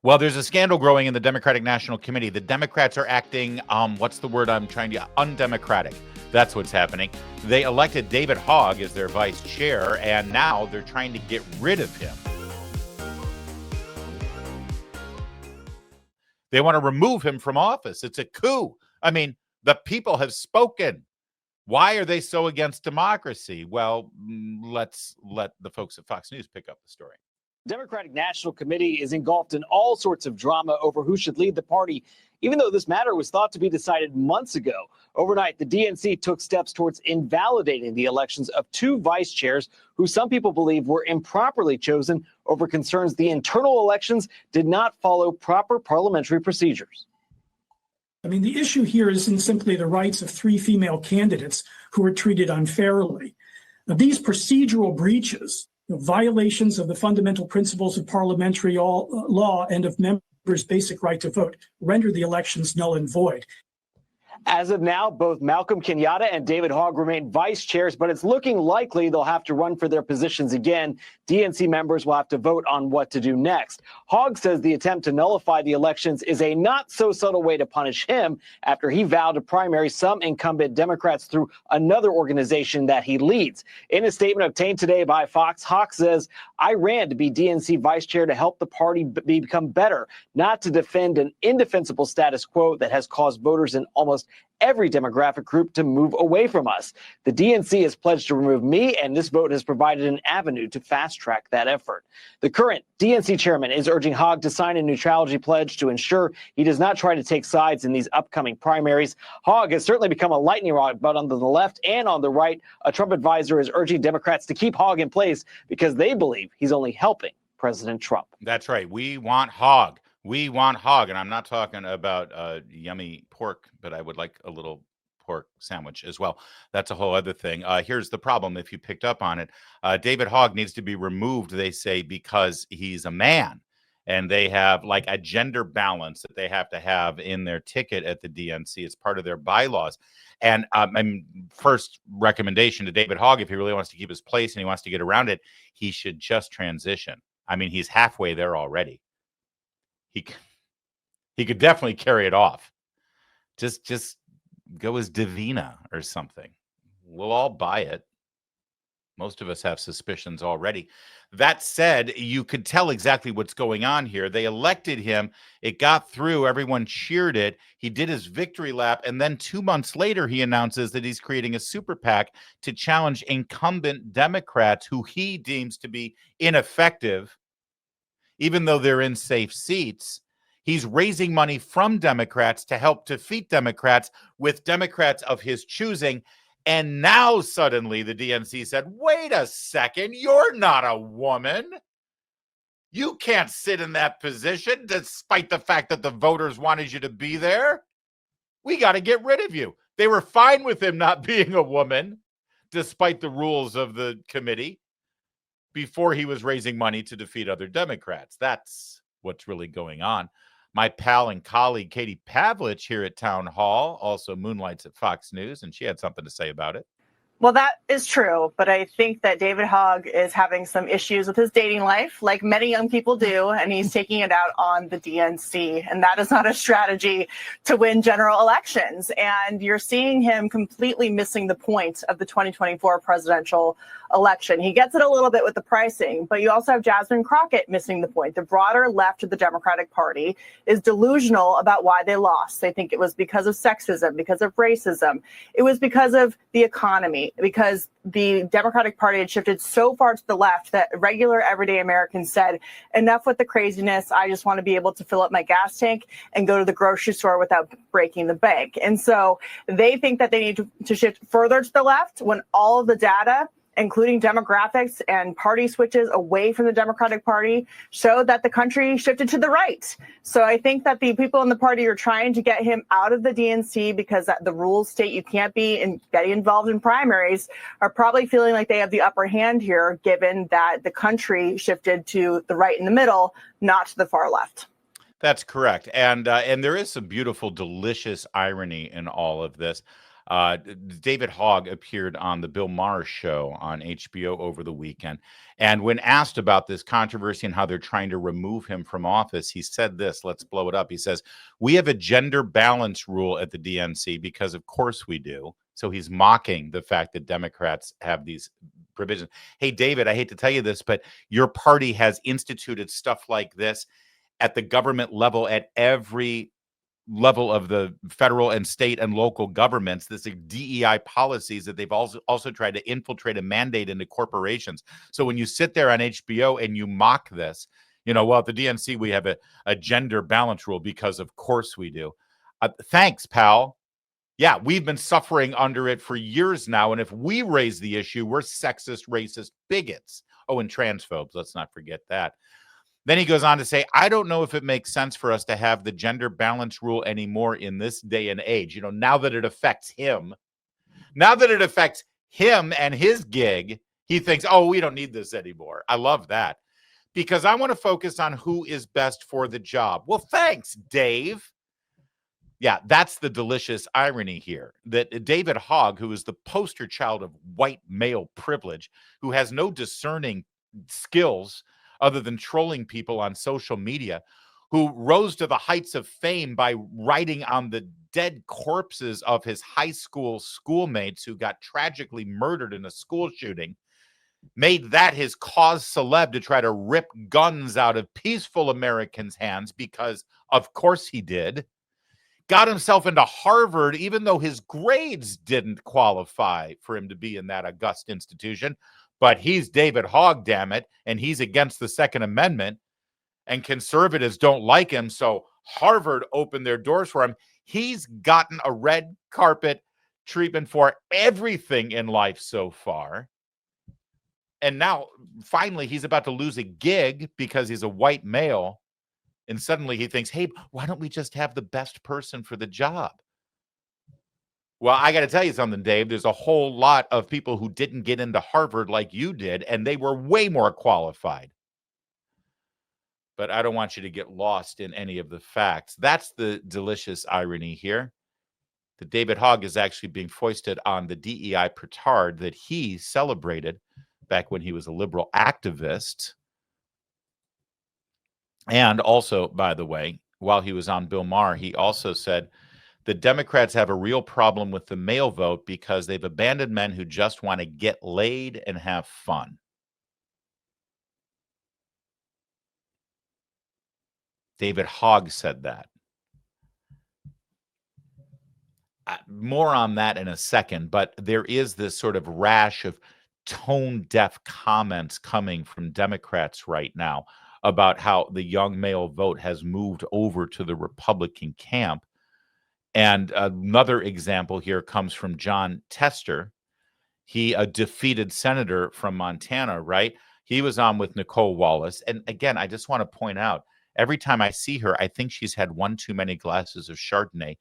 Well, there's a scandal growing in the Democratic National Committee. The Democrats are acting, what's the word I'm trying to, undemocratic. That's what's happening. They elected David Hogg as their vice chair, and now they're trying to get rid of him. They want to remove him from office. It's a coup. I mean, the people have spoken. Why are they so against democracy? Well, let's let the folks at Fox News pick up the story. Democratic National Committee is engulfed in all sorts of drama over who should lead the party, even though this matter was thought to be decided months ago. Overnight, the DNC took steps towards invalidating the elections of two vice chairs who some people believe were improperly chosen over concerns the internal elections did not follow proper parliamentary procedures. I mean, the issue here isn't simply the rights of three female candidates who were treated unfairly. Now, these procedural breaches, violations of the fundamental principles of parliamentary law and of members' basic right to vote, render the elections null and void. As of now, both Malcolm Kenyatta and David Hogg remain vice chairs, but it's looking likely they'll have to run for their positions again. DNC members will have to vote on what to do next. Hogg says the attempt to nullify the elections is a not so subtle way to punish him after he vowed to primary some incumbent Democrats through another organization that he leads. In a statement obtained today by Fox, Hogg says, "I ran to be DNC vice chair to help the party become better, not to defend an indefensible status quo that has caused voters in almost every demographic group to move away from us. The DNC has pledged to remove me, and this vote has provided an avenue to fast-track that effort." The current DNC chairman is urging Hogg to sign a neutrality pledge to ensure he does not try to take sides in these upcoming primaries. Hogg has certainly become a lightning rod, but on the left and on the right, a Trump advisor is urging Democrats to keep Hogg in place because they believe he's only helping President Trump. That's right. We want Hogg. We want Hogg, and I'm not talking about yummy pork, but I would like a little pork sandwich as well. That's a whole other thing. Here's the problem, if you picked up on it. David Hogg needs to be removed, they say, because he's a man, and they have like a gender balance that they have to have in their ticket at the DNC. It's part of their bylaws. And first recommendation to David Hogg, if he really wants to keep his place and he wants to get around it, he should just transition. I mean, he's halfway there already. He could definitely carry it off. Just go as Davina or something. We'll all buy it. Most of us have suspicions already. That said, you could tell exactly what's going on here. They elected him. It got through. Everyone cheered it. He did his victory lap. And then 2 months later, he announces that he's creating a super PAC to challenge incumbent Democrats who he deems to be ineffective, even though they're in safe seats. He's raising money from Democrats to help defeat Democrats with Democrats of his choosing. And now suddenly the DNC said, wait a second, you're not a woman. You can't sit in that position despite the fact that the voters wanted you to be there. We got to get rid of you. They were fine with him not being a woman, despite the rules of the committee, before he was raising money to defeat other Democrats. That's what's really going on. My pal and colleague, Katie Pavlich, here at Townhall, also moonlights at Fox News, and she had something to say about it. Well, that is true, but I think that David Hogg is having some issues with his dating life, like many young people do, and he's taking it out on the DNC. And that is not a strategy to win general elections. And you're seeing him completely missing the point of the 2024 presidential election. He gets it a little bit with the pricing, but you also have Jasmine Crockett missing the point. The broader left of the Democratic Party is delusional about why they lost. They think it was because of sexism, because of racism. It was because of the economy, because the Democratic Party had shifted so far to the left that regular everyday Americans said, enough with the craziness. I just want to be able to fill up my gas tank and go to the grocery store without breaking the bank. And so they think that they need to shift further to the left when all of the data, including demographics and party switches away from the Democratic Party, showed that the country shifted to the right. So I think that the people in the party are trying to get him out of the DNC because the rules state you can't be getting involved in primaries, are probably feeling like they have the upper hand here, given that the country shifted to the right in the middle, not to the far left. That's correct. And there is some beautiful, delicious irony in all of this. David Hogg appeared on the Bill Maher show on HBO over the weekend. And when asked about this controversy and how they're trying to remove him from office, he said this, let's blow it up. He says, "We have a gender balance rule at the DNC because of course we do." So he's mocking the fact that Democrats have these provisions. Hey, David, I hate to tell you this, but your party has instituted stuff like this at the government level, at every level of the federal and state and local governments. This DEI policies that they've also tried to infiltrate and mandate into corporations. So when you sit there on HBO and you mock this, well, at the DNC, we have a gender balance rule because of course we do. Thanks, pal. Yeah, we've been suffering under it for years now. And if we raise the issue, we're sexist, racist bigots. Oh, and transphobes. Let's not forget that. Then he goes on to say, "I don't know if it makes sense for us to have the gender balance rule anymore in this day and age." Now that it affects him, and his gig, he thinks, oh, we don't need this anymore. I love that, because I want to focus on who is best for the job. Well, thanks, Dave. Yeah, that's the delicious irony here, that David Hogg, who is the poster child of white male privilege, who has no discerning skills other than trolling people on social media, who rose to the heights of fame by writing on the dead corpses of his high school schoolmates who got tragically murdered in a school shooting, made that his cause celeb to try to rip guns out of peaceful Americans' hands because, of course, he did. Got himself into Harvard, even though his grades didn't qualify for him to be in that august institution. But he's David Hogg, damn it, and he's against the Second Amendment, and conservatives don't like him, so Harvard opened their doors for him. He's gotten a red carpet treatment for everything in life so far. And now, finally, he's about to lose a gig because he's a white male. And suddenly he thinks, hey, why don't we just have the best person for the job? Well, I got to tell you something, Dave. There's a whole lot of people who didn't get into Harvard like you did, and they were way more qualified. But I don't want you to get lost in any of the facts. That's the delicious irony here. That David Hogg is actually being foisted on the DEI petard that he celebrated back when he was a liberal activist. And also, by the way, while he was on Bill Maher, he also said the Democrats have a real problem with the male vote because they've abandoned men who just want to get laid and have fun. David Hogg said that. More on that in a second, but there is this sort of rash of tone-deaf comments coming from Democrats right now about how the young male vote has moved over to the Republican camp. And another example here comes from John Tester. He, a defeated senator from Montana, right? He was on with Nicole Wallace. And again, I just want to point out, every time I see her, I think she's had one too many glasses of Chardonnay.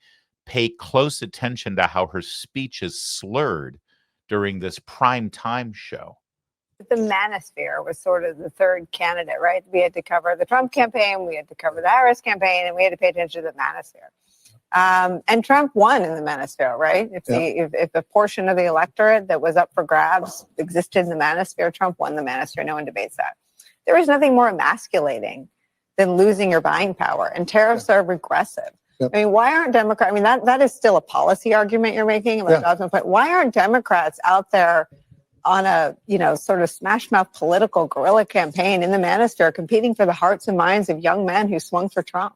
Pay close attention to how her speech is slurred during this prime time show. The manosphere was sort of the third candidate, right? We had to cover the Trump campaign, we had to cover the Harris campaign, and we had to pay attention to the manosphere. And Trump won in the manosphere, right? If a portion of the electorate that was up for grabs existed in the manosphere, Trump won the manosphere. No one debates that. There is nothing more emasculating than losing your buying power, and tariffs are regressive. I mean, why aren't Democrats? I mean, that is still a policy argument you're making about jobs, but why aren't Democrats out there on a, sort of smash mouth political guerrilla campaign in the manosphere, competing for the hearts and minds of young men who swung for Trump?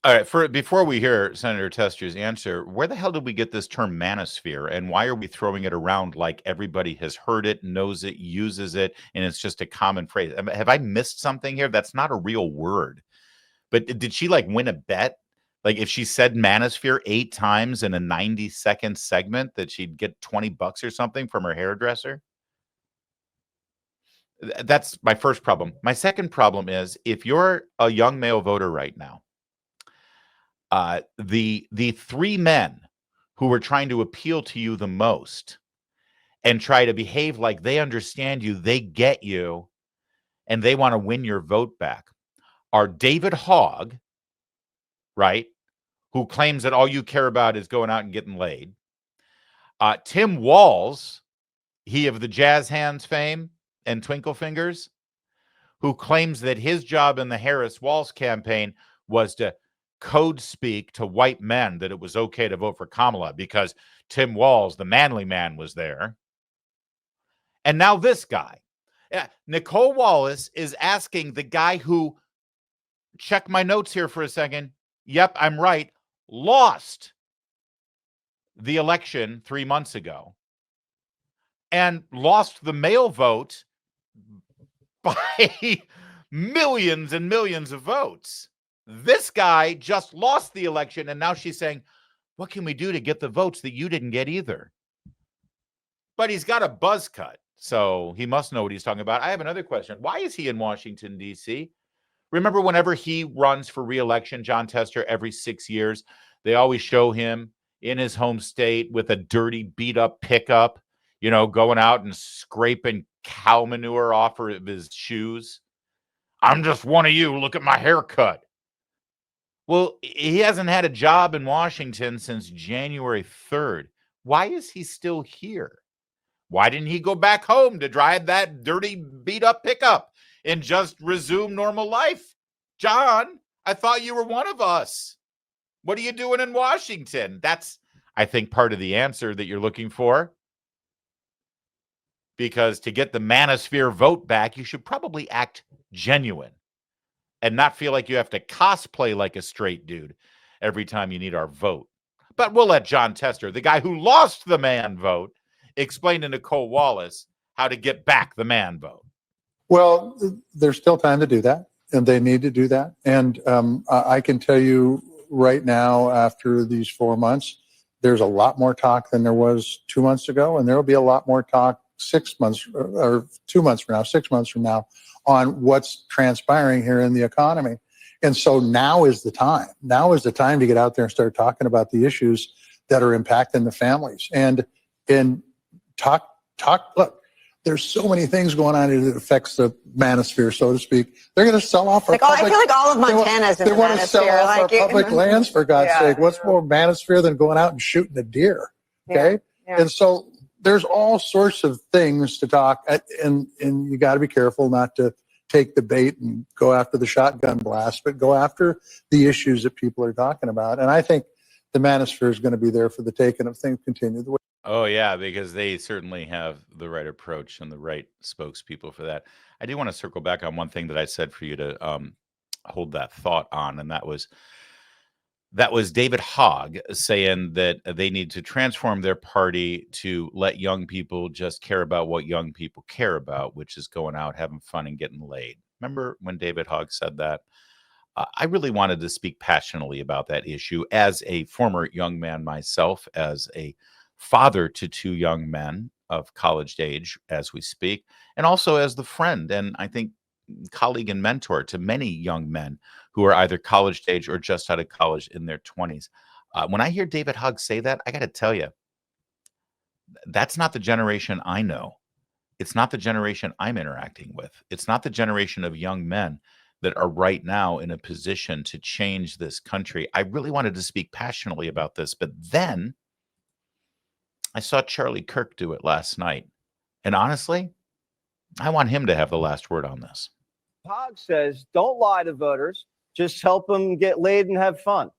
All right, before we hear Senator Tester's answer, where the hell did we get this term manosphere, and why are we throwing it around like everybody has heard it, knows it, uses it, and it's just a common phrase? Have I missed something here? That's not a real word. But did she win a bet? Like if she said manosphere 8 times in a 90-second segment that she'd get $20 or something from her hairdresser? That's my first problem. My second problem is, if you're a young male voter right now, the 3 men who are trying to appeal to you the most and try to behave like they understand you, they get you, and they want to win your vote back are David Hogg, right, who claims that all you care about is going out and getting laid, Tim Walz, he of the jazz hands fame and twinkle fingers, who claims that his job in the Harris-Walz campaign was to code speak to white men that it was okay to vote for Kamala because Tim Walz, the manly man, was there. And now this guy. Nicole Wallace is asking the guy who, check my notes here for a second. Yep, I'm right. Lost the election 3 months ago and lost the mail vote by millions and millions of votes. This guy just lost the election, and now she's saying, what can we do to get the votes that you didn't get either? But he's got a buzz cut, so he must know what he's talking about. I have another question. Why is he in Washington, D.C.? Remember whenever he runs for re-election, John Tester, every 6 years, they always show him in his home state with a dirty, beat-up pickup, you know, going out and scraping cow manure off of his shoes. I'm just one of you. Look at my haircut. Well, he hasn't had a job in Washington since January 3rd. Why is he still here? Why didn't he go back home to drive that dirty, beat-up pickup and just resume normal life? John, I thought you were one of us. What are you doing in Washington? That's, I think, part of the answer that you're looking for. Because to get the manosphere vote back, you should probably act genuine and not feel like you have to cosplay like a straight dude every time you need our vote. But we'll let John Tester, the guy who lost the man vote, explain to Nicole Wallace how to get back the man vote. Well, there's still time to do that, and they need to do that. And I can tell you right now, after these 4 months, there's a lot more talk than there was 2 months ago, and there will be a lot more talk 6 months or 2 months from now, 6 months from now, on what's transpiring here in the economy. And so now is the time. Now is the time to get out there and start talking about the issues that are impacting the families and talk. Look, there's so many things going on that affects the manosphere, so to speak. They're going to sell off our public. I feel like all of Montana's in the manosphere. They want to sell off our public lands, for God's sake. What's more manosphere than going out and shooting a deer? Okay? Yeah. And so there's all sorts of things to talk, and you got to be careful not to take the bait and go after the shotgun blast, but go after the issues that people are talking about. And I think the manosphere is going to be there for the taking if things continue the way. Oh, yeah, because they certainly have the right approach and the right spokespeople for that. I do want to circle back on one thing that I said for you to hold that thought on, and that was David Hogg saying that they need to transform their party to let young people just care about what young people care about, which is going out, having fun, and getting laid. Remember when David Hogg said that? I really wanted to speak passionately about that issue as a former young man myself, as a father to 2 young men of college age as we speak, and also as the friend and I think colleague and mentor to many young men who are either college age or just out of college in their 20s. When I hear David Hogg say that, I got to tell you, that's not the generation I know. It's not the generation I'm interacting with. It's not the generation of young men that are right now in a position to change this country. I really wanted to speak passionately about this, but then I saw Charlie Kirk do it last night. And honestly, I want him to have the last word on this. Hogg says, don't lie to voters. Just help them get laid and have fun.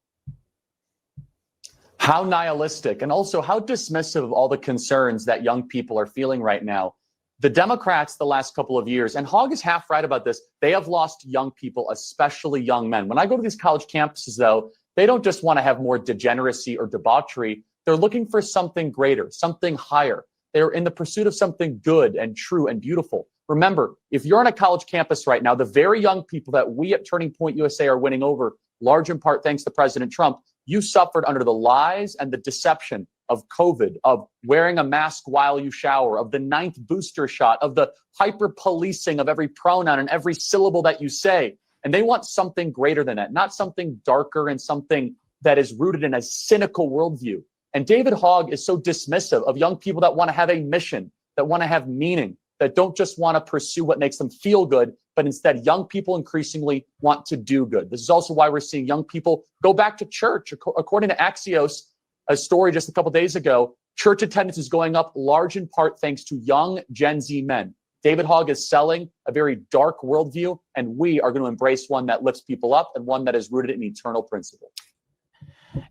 How nihilistic and also how dismissive of all the concerns that young people are feeling right now. The Democrats the last couple of years, and Hogg is half right about this, they have lost young people, especially young men. When I go to these college campuses, though, they don't just want to have more degeneracy or debauchery. They're looking for something greater, something higher. They're in the pursuit of something good and true and beautiful. Remember, if you're on a college campus right now, the very young people that we at Turning Point USA are winning over, large in part thanks to President Trump, you suffered under the lies and the deception of COVID, of wearing a mask while you shower, of the 9th booster shot, of the hyper-policing of every pronoun and every syllable that you say. And they want something greater than that, not something darker and something that is rooted in a cynical worldview. And David Hogg is so dismissive of young people that want to have a mission, that want to have meaning, that don't just want to pursue what makes them feel good, but instead young people increasingly want to do good. This is also why we're seeing young people go back to church. According to Axios, a story just a couple days ago, Church attendance is going up, large in part thanks to young Gen Z men. David Hogg is selling a very dark worldview, and we are going to embrace one that lifts people up and one that is rooted in eternal principle.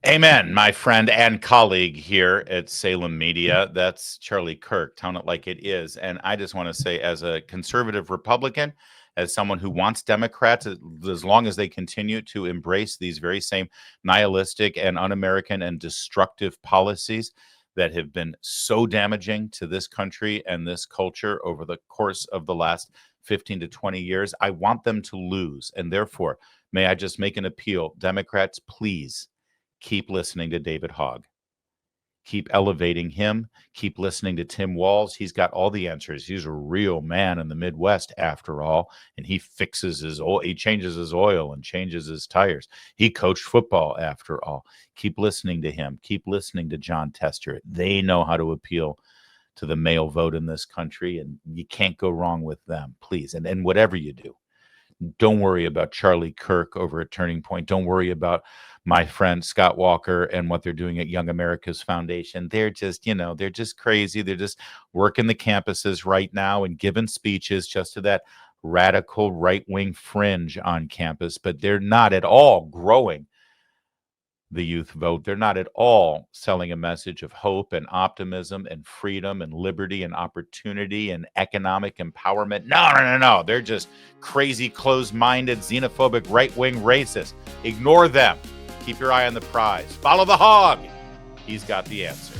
Amen, my friend and colleague here at Salem Media. That's Charlie Kirk, Town It Like It Is. And I just want to say, as a conservative Republican, as someone who wants Democrats, as long as they continue to embrace these very same nihilistic and un-American and destructive policies that have been so damaging to this country and this culture over the course of the last 15 to 20 years, I want them to lose. And therefore, may I just make an appeal, Democrats, please keep listening to David Hogg. Keep elevating him. Keep listening to Tim Walz. He's got all the answers. He's a real man in the Midwest, after all, and he fixes his oil. He changes his oil and changes his tires. He coached football, after all. Keep listening to him. Keep listening to John Tester. They know how to appeal to the male vote in this country, and you can't go wrong with them, please. And whatever you do, don't worry about Charlie Kirk over at Turning Point. Don't worry about my friend Scott Walker and what they're doing at Young America's Foundation. They're just, they're just crazy. They're just working the campuses right now and giving speeches just to that radical right-wing fringe on campus, but they're not at all growing the youth vote. They're not at all selling a message of hope and optimism and freedom and liberty and opportunity and economic empowerment. No. They're just crazy, closed-minded, xenophobic, right-wing racists. Ignore them. Keep your eye on the prize. Follow the Hog. He's got the answer.